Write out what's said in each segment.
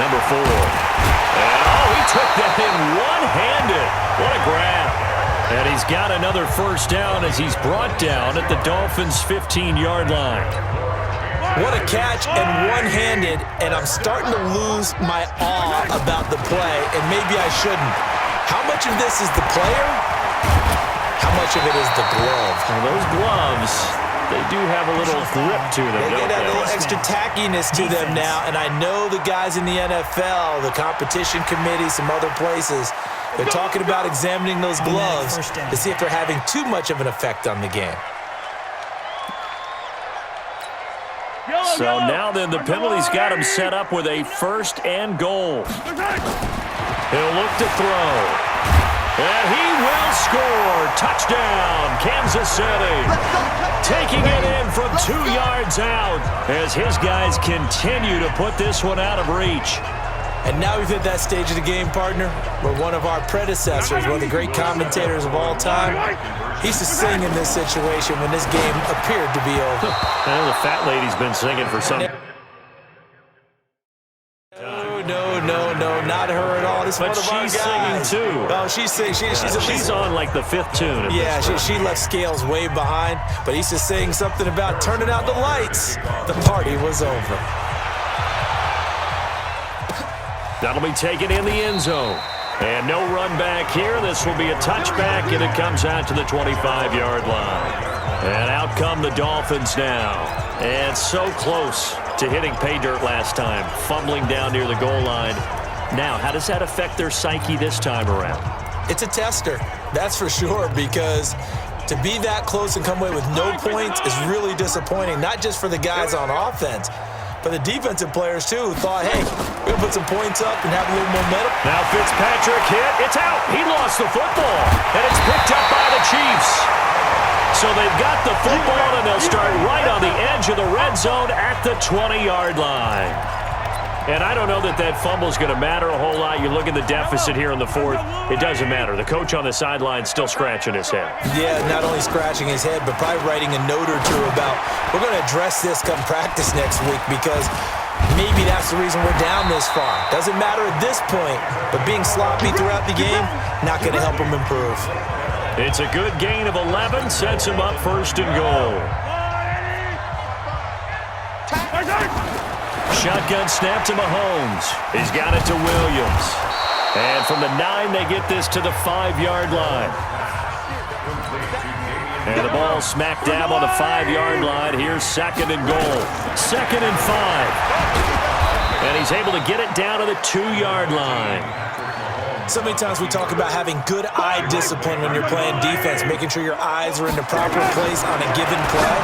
number 4. And, oh, he took that in one-handed. What a grab. And he's got another first down as he's brought down at the Dolphins' 15-yard line. What a catch and one-handed, and I'm starting to lose my awe about the play, and maybe I shouldn't. How much of this is the player? How much of it is the glove? Well, those gloves, they do have a little grip to them, They don't get a they? little extra tackiness to them now, and I know the guys in the NFL, the competition committee, some other places, they're talking about examining those gloves to see if they're having too much of an effect on the game. So now then, the penalty's got him set up with a 1st and goal. He'll look to throw. And he will score. Touchdown, Kansas City. Taking it in from 2 yards out as his guys continue to put this one out of reach. And now we've hit that stage of the game, partner, where one of our predecessors, one of the great commentators of all time, he used to sing in this situation when this game appeared to be over. Well, the fat lady's been singing for some... No, not her at all. This is But one of our she's guys. singing, too. Oh, she's singing. She's on like the 5th tune. Yeah, she left Scales way behind, but he used to sing something about turning out the lights. The party was over. That'll be taken in the end zone. And no run back here. This will be a touchback, and it comes out to the 25-yard line. And out come the Dolphins now. And so close to hitting pay dirt last time, fumbling down near the goal line. Now, how does that affect their psyche this time around? It's a tester, that's for sure, because to be that close and come away with no points is really disappointing, not just for the guys on offense, but the defensive players, too, who thought, hey, we're going to put some points up and have a little momentum. Now Fitzpatrick hit. It's out. He lost the football, and it's picked up by the Chiefs. So they've got the football, and they'll start right on the edge of the red zone at the 20-yard line. And I don't know that that fumble is going to matter a whole lot. You look at the deficit here in the 4th. It doesn't matter. The coach on the sideline still scratching his head. Yeah, not only scratching his head, but probably writing a note or two about, we're going to address this come practice next week because maybe that's the reason we're down this far. Doesn't matter at this point, but being sloppy throughout the game, not going to help him improve. It's a good gain of 11, sets him up 1st and goal. Shotgun snap to Mahomes. He's got it to Williams. And from the 9, they get this to the 5-yard line. And the ball smack dab on the 5-yard line. Here's 2nd and goal. 2nd and 5. And he's able to get it down to the 2-yard line. So many times we talk about having good eye discipline when you're playing defense, making sure your eyes are in the proper place on a given play.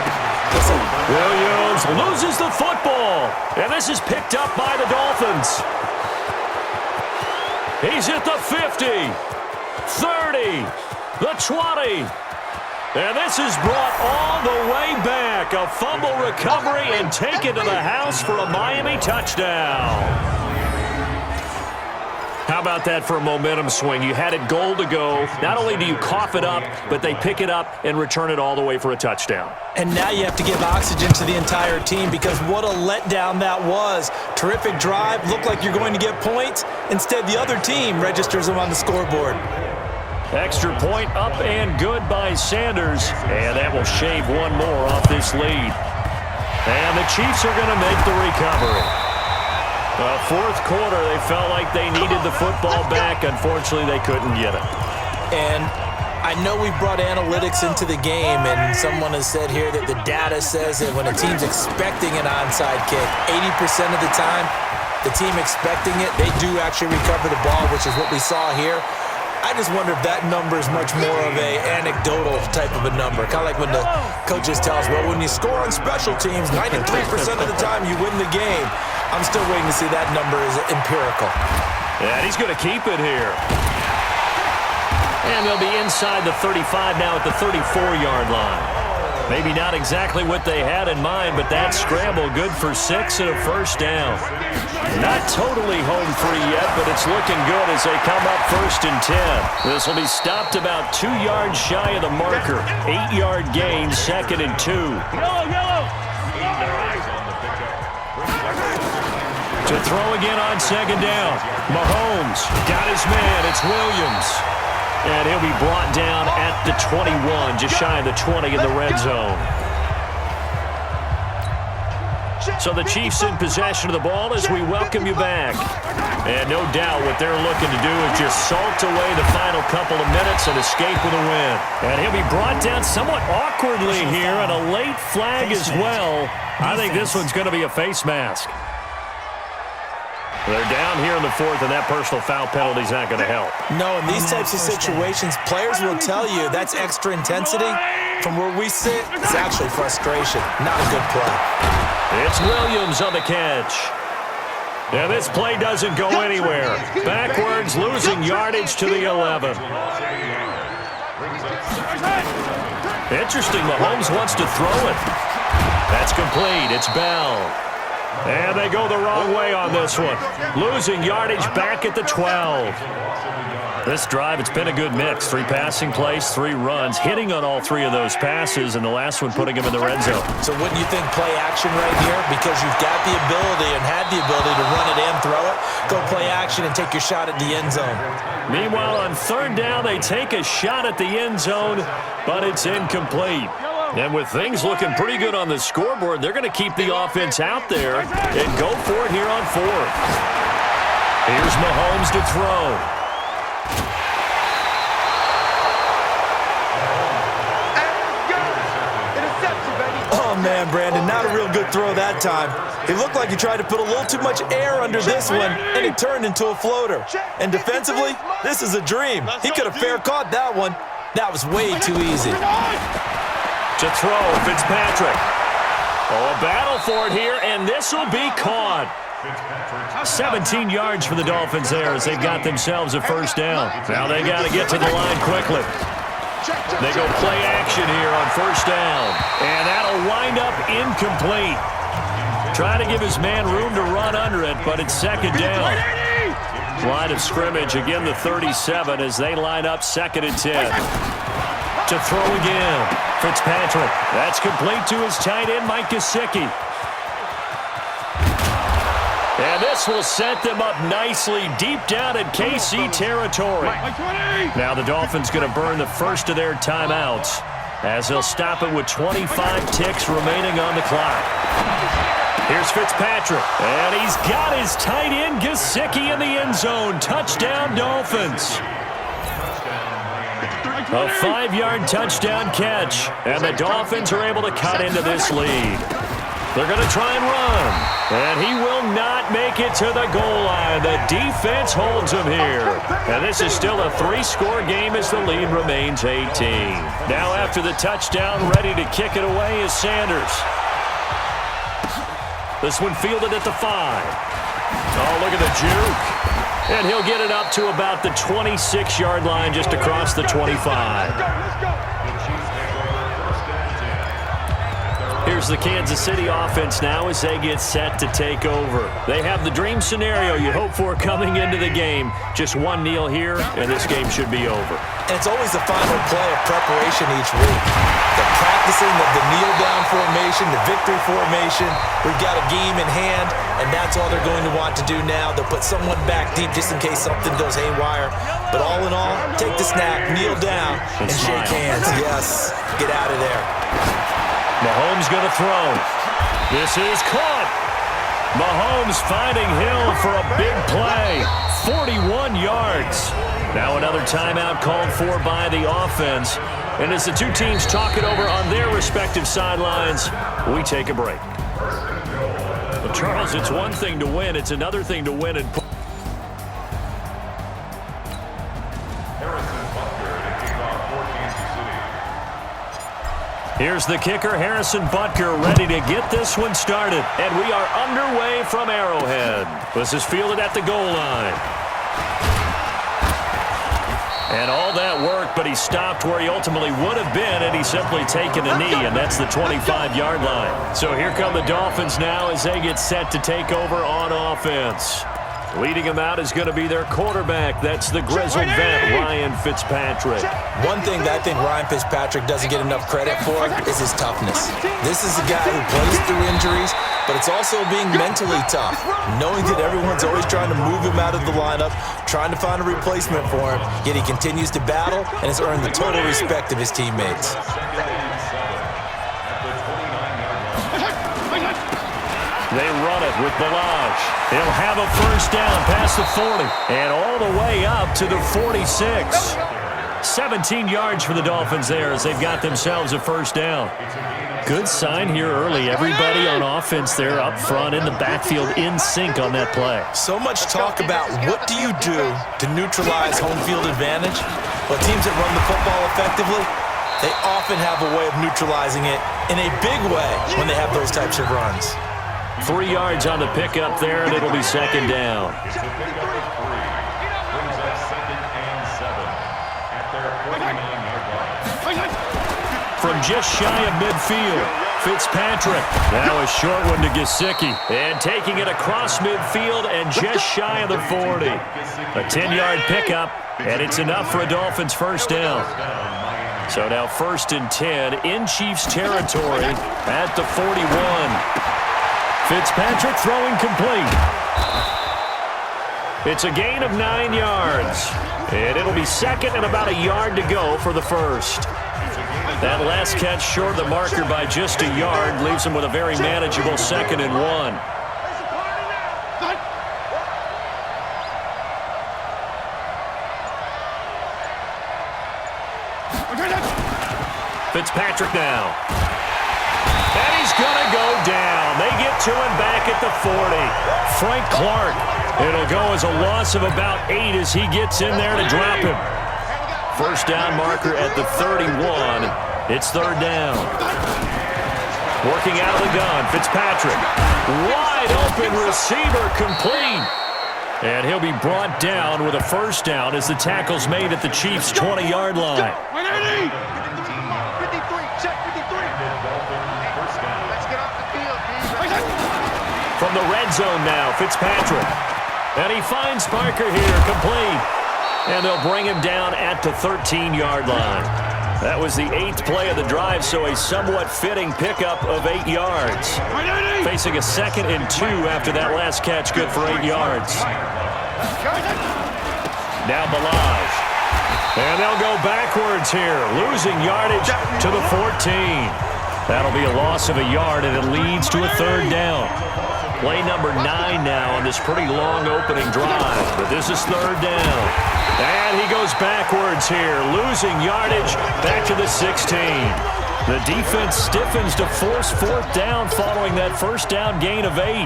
Listen. Williams loses the football, and this is picked up by the Dolphins. He's at the 50, 30, the 20, and this is brought all the way back. A fumble recovery and taken to the house for a Miami touchdown. How about that for a momentum swing? You had it goal to go. Not only do you cough it up, but they pick it up and return it all the way for a touchdown. And now you have to give oxygen to the entire team because what a letdown that was. Terrific drive. Looked like you're going to get points. Instead, the other team registers them on the scoreboard. Extra point up and good by Sanders. And that will shave one more off this lead. And the Chiefs are going to make the recovery. 4th quarter, they felt like they needed the football back. Unfortunately, they couldn't get it. And I know we brought analytics into the game, and someone has said here that the data says that when a team's expecting an onside kick, 80% of the time, the team expecting it, they do actually recover the ball, which is what we saw here. I just wonder if that number is much more of a anecdotal type of a number. Kind of like when the coaches tell us, well, when you score on special teams, 93% of the time you win the game. I'm still waiting to see that number is empirical. And he's going to keep it here. And they'll be inside the 35 now at the 34-yard line. Maybe not exactly what they had in mind, but that scramble good for 6 and a first down. Not totally home free yet, but it's looking good as they come up 1st and 10. This will be stopped about 2 yards shy of the marker. 8-yard gain, 2nd and 2. To throw again on second down. Mahomes got his man. It's Williams. And he'll be brought down at the 21, just shy of the 20 in the red zone. So the Chiefs in possession of the ball as we welcome you back. And no doubt what they're looking to do is just salt away the final couple of minutes and escape with a win. And he'll be brought down somewhat awkwardly here, and a late flag as well. I think this one's going to be a face mask. They're down here in the fourth, and that personal foul penalty is not going to help. No, in these types of situations, players will tell you that's extra intensity. From where we sit, it's actually frustration. Not a good play. It's Williams on the catch. And this play doesn't go anywhere. Backwards, losing yardage to the 11. Interesting, Mahomes wants to throw it. That's complete. It's Bell. And they go the wrong way on this one. Losing yardage back at the 12. This drive, it's been a good mix. 3 passing plays, 3 runs, hitting on all 3 of those passes, and the last one putting him in the red zone. So wouldn't you think play action right here? Because you've got the ability and had the ability to run it and throw it. Go play action and take your shot at the end zone. Meanwhile, on third down, they take a shot at the end zone, but it's incomplete. And with things looking pretty good on the scoreboard, they're going to keep the offense out there and go for it here on fourth. Here's Mahomes to throw. Oh, man, Brandon, not a real good throw that time. It looked like he tried to put a little too much air under this one, and it turned into a floater. And defensively, this is a dream. He could have fair caught that one. That was way too easy. To throw, Fitzpatrick. Oh, a battle for it here, and this will be caught. 17 yards for the Dolphins there as they've got themselves a first down. Now they got to get to the line quickly. They go play action here on first down, and that'll wind up incomplete. Trying to give his man room to run under it, but it's second down. Line of scrimmage, again the 37 as they line up second and 10. To throw again, Fitzpatrick. That's complete to his tight end, Mike Gesicki. And this will set them up nicely deep down in KC territory. Now the Dolphins going to burn the first of their timeouts as they'll stop it with 25 ticks remaining on the clock. Here's Fitzpatrick, and he's got his tight end Gesicki in the end zone. Touchdown, Dolphins. A 5-yard touchdown catch, and the Dolphins are able to cut into this lead. They're going to try and run, and he will not make it to the goal line. The defense holds him here, and this is still a 3-score game as the lead remains 18. Now after the touchdown, ready to kick it away is Sanders. This one fielded at the 5. Oh, look at the juke. And he'll get it up to about the 26-yard line just across the 25. Here's the Kansas City offense now as they get set to take over. They have the dream scenario you hope for coming into the game. Just one kneel here, and this game should be over. And it's always the final play of preparation each week. The practicing of the kneel-down formation, the victory formation. We've got a game in hand, and that's all they're going to want to do now. They'll put someone back deep just in case something goes haywire. But all in all, take the snap, kneel down, and shake hands. Yes, get out of there. Mahomes going to throw. This is caught. Mahomes finding Hill for a big play. 41 yards. Now another timeout called for by the offense. And as the two teams talk it over on their respective sidelines, we take a break. Well, Charles, it's one thing to win. It's another thing to win and Here's the kicker, Harrison Butker, ready to get this one started. And we are underway from Arrowhead. This is fielded at the goal line. And all that work, but he stopped where he ultimately would have been, and he's simply taken a knee, and that's the 25-yard line. So here come the Dolphins now as they get set to take over on offense. Leading him out is going to be their quarterback. That's the grizzled vet, Ryan Fitzpatrick. One thing that I think Ryan Fitzpatrick doesn't get enough credit for is his toughness. This is a guy who plays through injuries, but it's also being mentally tough, knowing that everyone's always trying to move him out of the lineup, trying to find a replacement for him, yet he continues to battle and has earned the total respect of his teammates. They run it with Ballage. He'll have a first down past the 40 and all the way up to the 46. 17 yards for the Dolphins there as they've got themselves a first down. Good sign here early. Everybody on offense there up front in the backfield in sync on that play. So much talk about what do you do to neutralize home field advantage? Well, teams that run the football effectively, they often have a way of neutralizing it in a big way when they have those types of runs. 3 yards on the pickup there, and it'll be second down. From just shy of midfield, Fitzpatrick. Now a short one to Gesicki. And taking it across midfield and just shy of the 40. A 10-yard pickup, and it's enough for a Dolphins first down. So now 1st and 10 in Chiefs territory at the 41. Fitzpatrick throwing complete. It's a gain of 9 yards. And it'll be second and about a yard to go for the first. That last catch short of the marker by just a yard leaves him with a very manageable 2nd and 1. Fitzpatrick now. And he's going to go down. They get to him back at the 40. Frank Clark. It'll go as a loss of about 8 as he gets in there to drop him. First down marker at the 31. It's 3rd down. Working out of the gun, Fitzpatrick. Wide open receiver complete. And he'll be brought down with a first down as the tackle's made at the Chiefs' 20-yard line. 53, check 53. Let's get off the field, man. From the red zone now, Fitzpatrick. And he finds Parker here, complete. And they'll bring him down at the 13-yard line. That was the 8th play of the drive, so a somewhat fitting pickup of 8 yards. Facing a 2nd and 2 after that last catch, good for 8 yards. Now Ballage. And they'll go backwards here, losing yardage to the 14. That'll be a loss of a yard, and it leads to a 3rd down. Play number 9 now on this pretty long opening drive, but this is 3rd down. And he goes backwards here, losing yardage back to the 16. The defense stiffens to force 4th down following that first down gain of 8.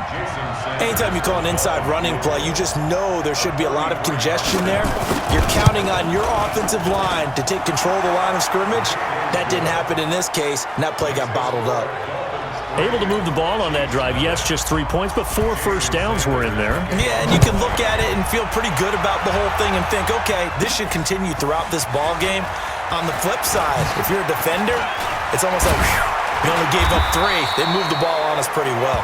Anytime you call an inside running play, you just know there should be a lot of congestion there. You're counting on your offensive line to take control of the line of scrimmage. That didn't happen in this case, and that play got bottled up. Able to move the ball on that drive. Yes, just 3 points, but 4 first downs were in there. Yeah, and you can look at it and feel pretty good about the whole thing and think, okay, this should continue throughout this ball game. On the flip side, if you're a defender, it's almost like, whew, we only gave up 3. They moved the ball on us pretty well.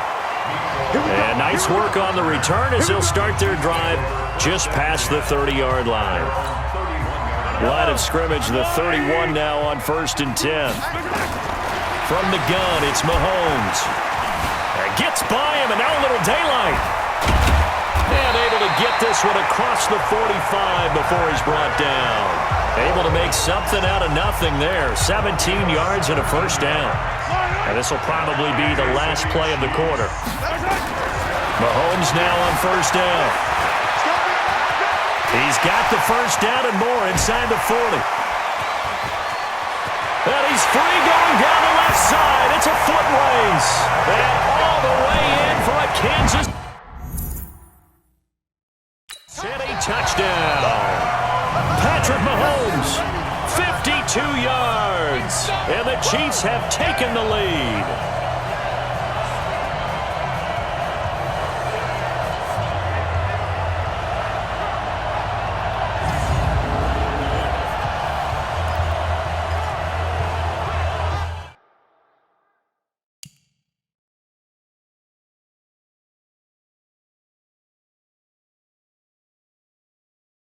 And nice work on the return as they'll start their drive just past the 30-yard line. Line of scrimmage, the 31 now on 1st and 10. From the gun, it's Mahomes. Gets by him, and now a little daylight. And able to get this one across the 45 before he's brought down. Able to make something out of nothing there. 17 yards and a first down. And this will probably be the last play of the quarter. Mahomes now on first down. He's got the first down and more inside the 40. And he's free going down the left side. It's a foot race. And all the way in for a Kansas City touchdown. Patrick Mahomes, 52 yards. And the Chiefs have taken the lead.